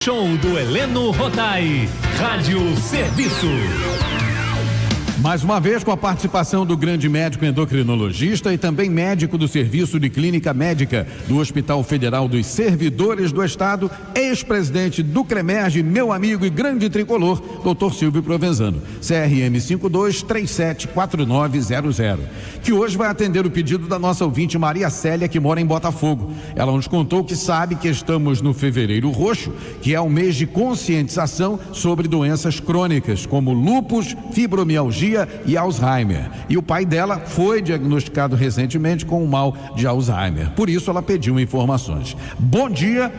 Show do Heleno Rodai, Rádio Serviço. Mais uma vez com a participação do grande médico endocrinologista e também médico do Serviço de Clínica Médica do Hospital Federal dos Servidores do Estado, ex-presidente do CREMERGE, meu amigo e grande tricolor, Dr. Silvio Provenzano, CRM 52374900, que hoje vai atender o pedido da nossa ouvinte Maria Célia, que mora em Botafogo. Ela nos contou que sabe que estamos no Fevereiro Roxo, que é o mês de conscientização sobre doenças crônicas, como lúpus, fibromialgia e Alzheimer. E o pai dela foi diagnosticado recentemente com o mal de Alzheimer. Por isso ela pediu informações. Bom dia,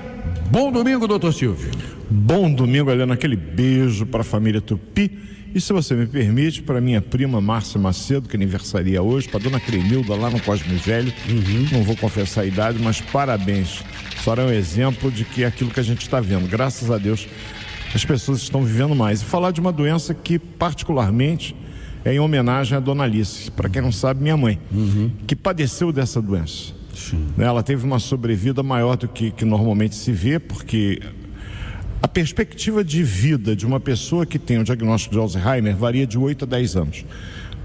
bom domingo, doutor Silvio. Bom domingo, Helena. Aquele beijo para a família Tupi. E se você me permite, para minha prima Márcia Macedo, que aniversaria hoje, para dona Cremilda lá no Cosme Velho. Não vou confessar a idade, mas parabéns. A senhora é um exemplo de que é aquilo que a gente está vendo. Graças a Deus, as pessoas estão vivendo mais. E falar de uma doença que particularmente é em homenagem à dona Alice, para quem não sabe, minha mãe, que padeceu dessa doença. Ela teve uma sobrevida maior do que normalmente se vê, porque a perspectiva de vida de uma pessoa que tem o diagnóstico de Alzheimer varia de 8 a 10 anos.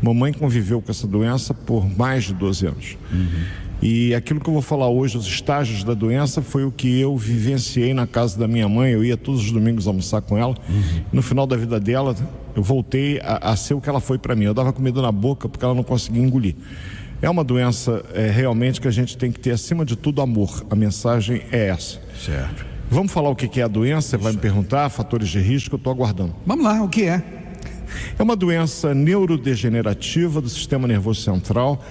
Mamãe conviveu com essa doença por mais de 12 anos. E aquilo que eu vou falar hoje, os estágios da doença, foi o que eu vivenciei na casa da minha mãe. Eu ia todos os domingos almoçar com ela. No final da vida dela, eu voltei a ser o que ela foi para mim. Eu dava comida na boca porque ela não conseguia engolir. É uma doença realmente que a gente tem que ter, acima de tudo, amor. A mensagem é essa. Certo. Vamos falar o que é a doença? Você vai me perguntar, fatores de risco, eu estou aguardando. Vamos lá, o que é? É uma doença neurodegenerativa do sistema nervoso central,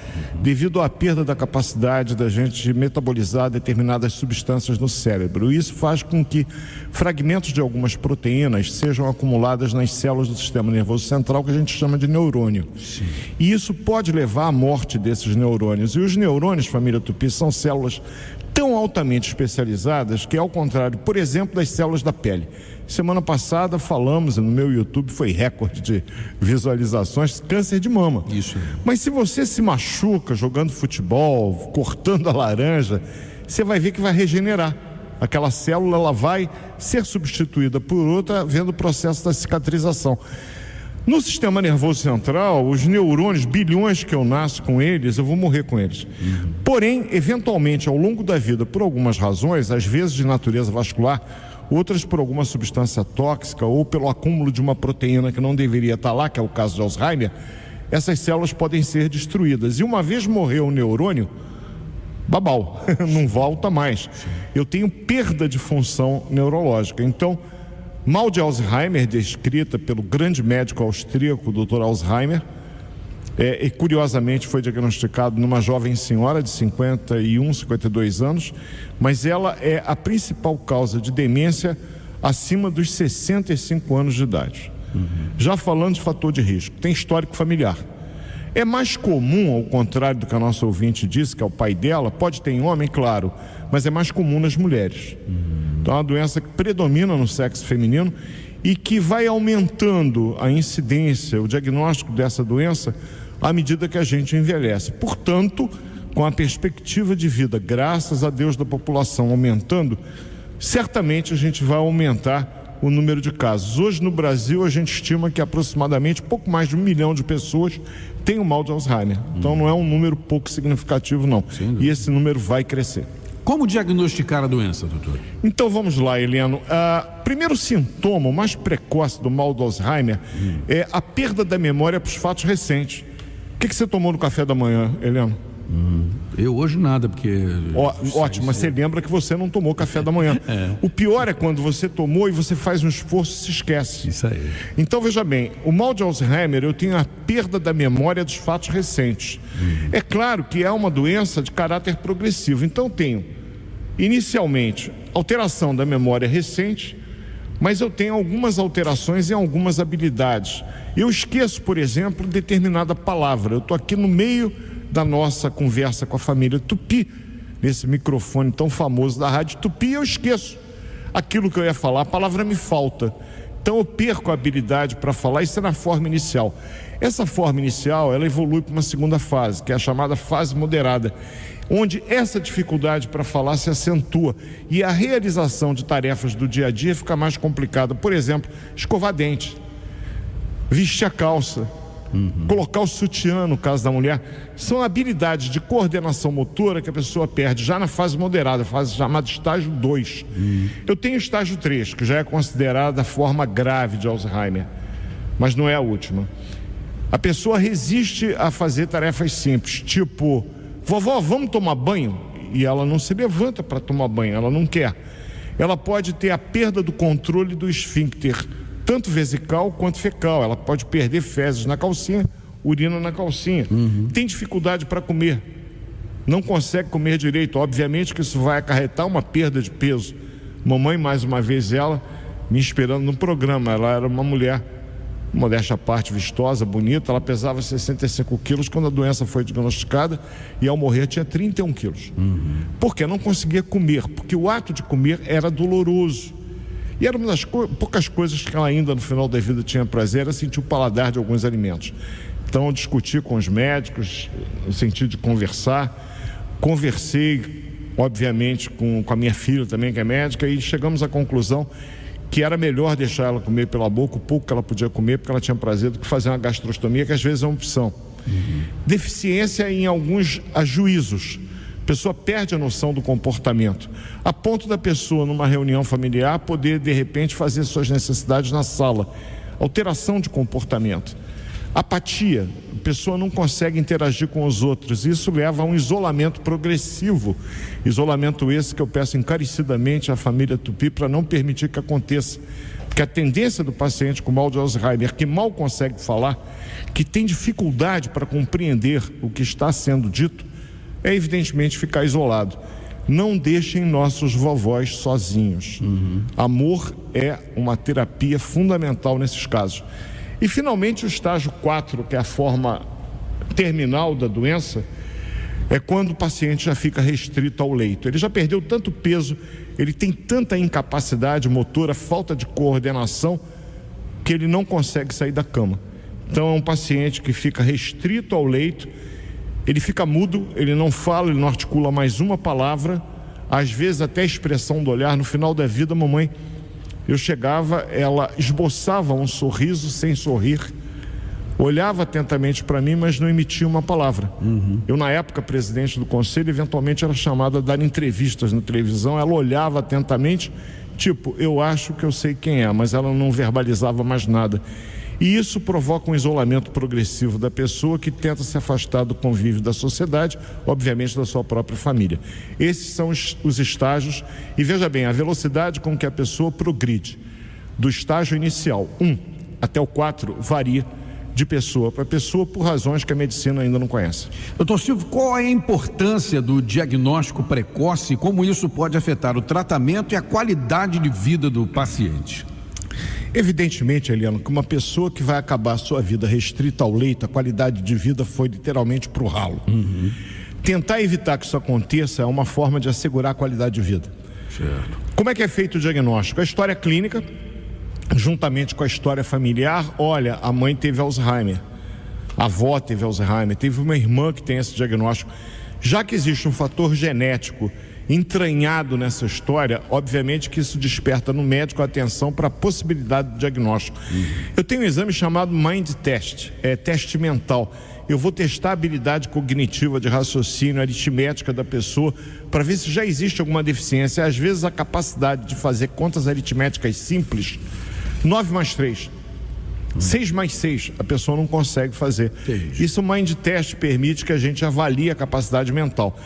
devido à perda da capacidade da gente metabolizar determinadas substâncias no cérebro. Isso faz com que fragmentos de algumas proteínas sejam acumuladas nas células do sistema nervoso central, que a gente chama de neurônio. Sim. E isso pode levar à morte desses neurônios. E os neurônios, família Tupi, são células tão altamente especializadas que, ao contrário, por exemplo, das células da pele. Semana passada falamos, no meu YouTube foi recorde de visualizações, câncer de mama. Isso. Mas se você se machuca jogando futebol, cortando a laranja, você vai ver que vai regenerar. Aquela célula, ela vai ser substituída por outra, vendo o processo da cicatrização. No sistema nervoso central, os neurônios, bilhões que eu nasço com eles, eu vou morrer com eles. Porém, eventualmente, ao longo da vida, por algumas razões, às vezes de natureza vascular, outras por alguma substância tóxica ou pelo acúmulo de uma proteína que não deveria estar lá, que é o caso de Alzheimer, essas células podem ser destruídas. E uma vez morreu o neurônio, babau, não volta mais. Eu tenho perda de função neurológica. Então, mal de Alzheimer, descrita pelo grande médico austríaco, Dr. Alzheimer, e curiosamente foi diagnosticado numa jovem senhora de 51, 52 anos, mas ela é a principal causa de demência acima dos 65 anos de idade. Já falando de fator de risco, tem histórico familiar. É mais comum, ao contrário do que a nossa ouvinte disse, que é o pai dela, pode ter em homem, claro, mas é mais comum nas mulheres. Então é uma doença que predomina no sexo feminino e que vai aumentando a incidência, o diagnóstico dessa doença à medida que a gente envelhece. Portanto, com a perspectiva de vida, graças a Deus, da população aumentando, certamente a gente vai aumentar o número de casos. Hoje no Brasil a gente estima que aproximadamente pouco mais de 1 milhão de pessoas têm o mal de Alzheimer. Então não é um número pouco significativo não. E esse número vai crescer. Como diagnosticar a doença, doutor? Então vamos lá, Heleno. Primeiro sintoma, o mais precoce do mal do Alzheimer é a perda da memória para os fatos recentes. O que você tomou no café da manhã, Heleno? Eu hoje nada, porque... Ótimo, mas você lembra que você não tomou café da manhã. O pior é quando você tomou e você faz um esforço e se esquece. Isso aí. Então veja bem, o mal de Alzheimer, eu tenho a perda da memória dos fatos recentes. É claro que é uma doença de caráter progressivo, então eu tenho inicialmente alteração da memória recente, mas eu tenho algumas alterações em algumas habilidades. Eu esqueço, por exemplo, determinada palavra. Eu estou aqui no meio da nossa conversa com a família Tupi, nesse microfone tão famoso da Rádio Tupi, eu esqueço aquilo que eu ia falar, a palavra me falta. Então eu perco a habilidade para falar, isso é na forma inicial. Essa forma inicial, ela evolui para uma segunda fase, que é a chamada fase moderada. onde essa dificuldade para falar se acentua e a realização de tarefas do dia a dia fica mais complicada. Por exemplo, escovar dente, vestir a calça, colocar o sutiã, no caso da mulher. São habilidades de coordenação motora que a pessoa perde já na fase moderada, fase chamada estágio 2. Eu tenho estágio 3, que já é considerada a forma grave de Alzheimer, mas não é a última. A pessoa resiste a fazer tarefas simples, tipo, vovó, vamos tomar banho? E ela não se levanta para tomar banho, ela não quer. Ela pode ter a perda do controle do esfíncter, tanto vesical quanto fecal. Ela pode perder fezes na calcinha, urina na calcinha. Tem dificuldade para comer, não consegue comer direito. Obviamente que isso vai acarretar uma perda de peso. Mamãe, mais uma vez, ela me esperando no programa. Ela era uma mulher, modéstia à parte, vistosa, bonita. Ela pesava 65 quilos quando a doença foi diagnosticada e ao morrer tinha 31 quilos. Por quê? Não conseguia comer, porque o ato de comer era doloroso. E era uma das poucas coisas que ela ainda no final da vida tinha prazer, era sentir o paladar de alguns alimentos. Então eu discuti com os médicos, no sentido de conversar. Conversei, obviamente, com a minha filha também, que é médica, e chegamos à conclusão que era melhor deixar ela comer pela boca o pouco que ela podia comer, porque ela tinha prazer, do que fazer uma gastrostomia, que às vezes é uma opção. Deficiência em alguns ajuízos. A pessoa perde a noção do comportamento, a ponto da pessoa, numa reunião familiar, poder, de repente, fazer suas necessidades na sala. Alteração de comportamento. Apatia. A pessoa não consegue interagir com os outros. Isso leva a um isolamento progressivo. Isolamento esse que eu peço encarecidamente à família Tupi para não permitir que aconteça. Porque a tendência do paciente com mal de Alzheimer, que mal consegue falar, que tem dificuldade para compreender o que está sendo dito, é evidentemente ficar isolado. Não deixem nossos vovós sozinhos. Amor é uma terapia fundamental nesses casos. E finalmente o estágio 4, que é a forma terminal da doença, é quando o paciente já fica restrito ao leito. Ele já perdeu tanto peso, ele tem tanta incapacidade motora, falta de coordenação, que ele não consegue sair da cama. Então é um paciente que fica restrito ao leito. Ele fica mudo, ele não fala, ele não articula mais uma palavra, às vezes até a expressão do olhar. No final da vida, mamãe, eu chegava, ela esboçava um sorriso sem sorrir, olhava atentamente para mim, mas não emitia uma palavra. Eu, na época, presidente do conselho, eventualmente era chamada a dar entrevistas na televisão. Ela olhava atentamente, tipo, eu acho que eu sei quem é, mas ela não verbalizava mais nada. E isso provoca um isolamento progressivo da pessoa, que tenta se afastar do convívio da sociedade, obviamente da sua própria família. Esses são os estágios, e veja bem, a velocidade com que a pessoa progride do estágio inicial, 1 até o 4, varia de pessoa para pessoa, por razões que a medicina ainda não conhece. Doutor Silvio, qual é a importância do diagnóstico precoce e como isso pode afetar o tratamento e a qualidade de vida do paciente? Evidentemente, Eliano, que uma pessoa que vai acabar a sua vida restrita ao leito, a qualidade de vida foi literalmente para o ralo. Tentar evitar que isso aconteça é uma forma de assegurar a qualidade de vida. Certo. Como é que é feito o diagnóstico? A história clínica, juntamente com a história familiar. Olha, a mãe teve Alzheimer, a avó teve Alzheimer, teve uma irmã que tem esse diagnóstico. Já que existe um fator genético entranhado nessa história, obviamente que isso desperta no médico a atenção para a possibilidade do diagnóstico. Eu tenho um exame chamado Mind Test, é teste mental. Eu vou testar a habilidade cognitiva de raciocínio, aritmética da pessoa, para ver se já existe alguma deficiência. Às vezes a capacidade de fazer contas aritméticas simples, 9 mais 3, 6 mais 6, a pessoa não consegue fazer. Isso o Mind Test permite que a gente avalie a capacidade mental.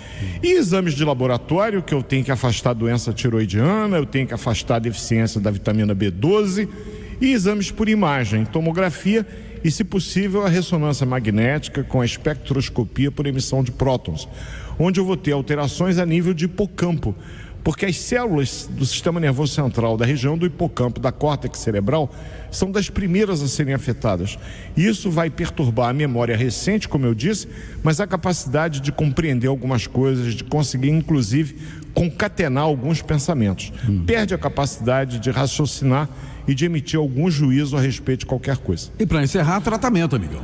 E exames de laboratório, que eu tenho que afastar a doença tiroidiana, eu tenho que afastar a deficiência da vitamina B12, e exames por imagem, tomografia e, se possível, a ressonância magnética com a espectroscopia por emissão de prótons, onde eu vou ter alterações a nível de hipocampo, porque as células do sistema nervoso central, da região do hipocampo, da córtex cerebral, são das primeiras a serem afetadas. Isso vai perturbar a memória recente, como eu disse, mas a capacidade de compreender algumas coisas, de conseguir, inclusive, concatenar alguns pensamentos. Perde a capacidade de raciocinar e de emitir algum juízo a respeito de qualquer coisa. E para encerrar, tratamento, amigão.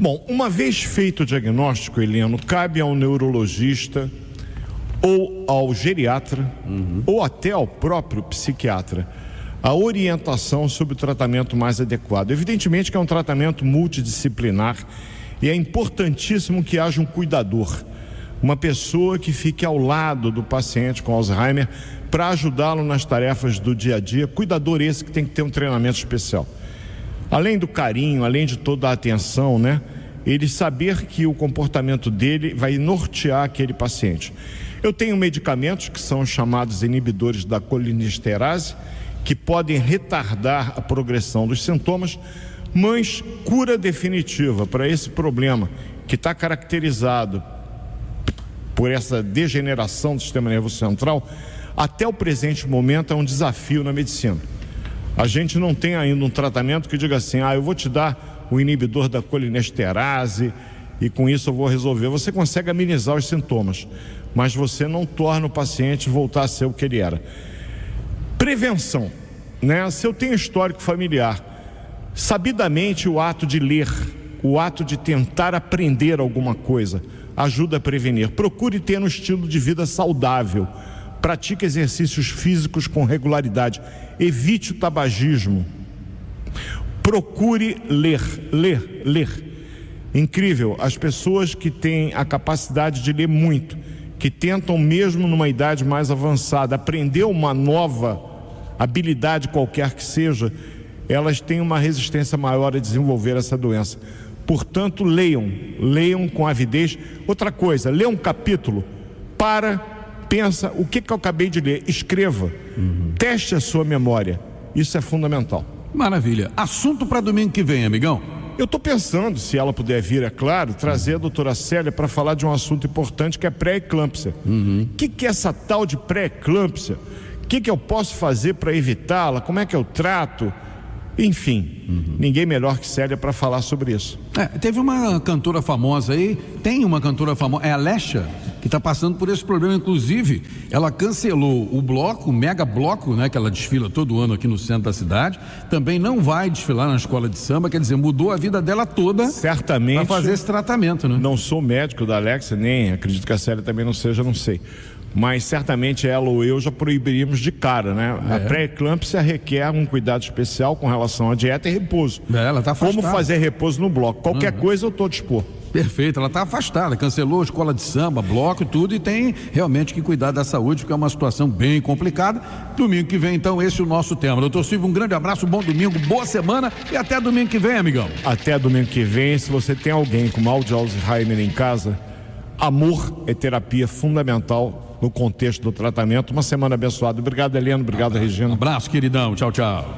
Bom, uma vez feito o diagnóstico, Heleno, cabe ao neurologista ou ao geriatra ou até ao próprio psiquiatra a orientação sobre o tratamento mais adequado. Evidentemente que é um tratamento multidisciplinar e é importantíssimo que haja um cuidador, uma pessoa que fique ao lado do paciente com Alzheimer para ajudá-lo nas tarefas do dia a dia, cuidador esse que tem que ter um treinamento especial. Além do carinho, além de toda a atenção, né? Ele saber que o comportamento dele vai nortear aquele paciente. Eu tenho medicamentos que são chamados inibidores da colinesterase, que podem retardar a progressão dos sintomas, mas cura definitiva para esse problema que está caracterizado por essa degeneração do sistema nervoso central, até o presente momento é um desafio na medicina. A gente não tem ainda um tratamento que diga assim, eu vou te dar o inibidor da colinesterase e com isso eu vou resolver. Você consegue amenizar os sintomas, mas você não torna o paciente voltar a ser o que ele era. Prevenção, né? Se eu tenho histórico familiar, sabidamente o ato de ler, o ato de tentar aprender alguma coisa, ajuda a prevenir. Procure ter um estilo de vida saudável, pratique exercícios físicos com regularidade, evite o tabagismo, procure ler. Incrível, as pessoas que têm a capacidade de ler muito, que tentam mesmo numa idade mais avançada aprender uma nova habilidade qualquer que seja, elas têm uma resistência maior a desenvolver essa doença. Portanto, leiam com avidez. Outra coisa, lê um capítulo, pensa, o que eu acabei de ler, escreva, teste a sua memória, isso é fundamental. Maravilha. Assunto para domingo que vem, amigão? Eu estou pensando, se ela puder vir, é claro, trazer a doutora Célia para falar de um assunto importante que é pré-eclâmpsia. O que é essa tal de pré-eclâmpsia? O que eu posso fazer para evitá-la? Como é que eu trato? Enfim, ninguém melhor que Célia para falar sobre isso. Teve uma cantora famosa aí, tem uma cantora famosa, é a Lesha, que está passando por esse problema. Inclusive, ela cancelou o bloco, o mega bloco, né, que ela desfila todo ano aqui no centro da cidade. Também não vai desfilar na escola de samba, quer dizer, mudou a vida dela toda. Certamente. Para fazer esse tratamento, né? Não sou médico da Alexa, nem acredito que a Célia também não seja, não sei. Mas certamente ela ou eu já proibiríamos de cara, né? A pré-eclâmpsia requer um cuidado especial com relação à dieta e repouso. Ela tá afastada. Como fazer repouso no bloco? Qualquer coisa eu estou dispor. Perfeito, ela está afastada, cancelou a escola de samba, bloco e tudo, e tem realmente que cuidar da saúde, porque é uma situação bem complicada. Domingo que vem, então, esse é o nosso tema. Doutor Silvio, um grande abraço, bom domingo, boa semana e até domingo que vem, amigão. Até domingo que vem. Se você tem alguém com mal de Alzheimer em casa, amor é terapia fundamental no contexto do tratamento. Uma semana abençoada. Obrigado, Heleno. Obrigado, Regina. Um abraço, queridão. Tchau, tchau.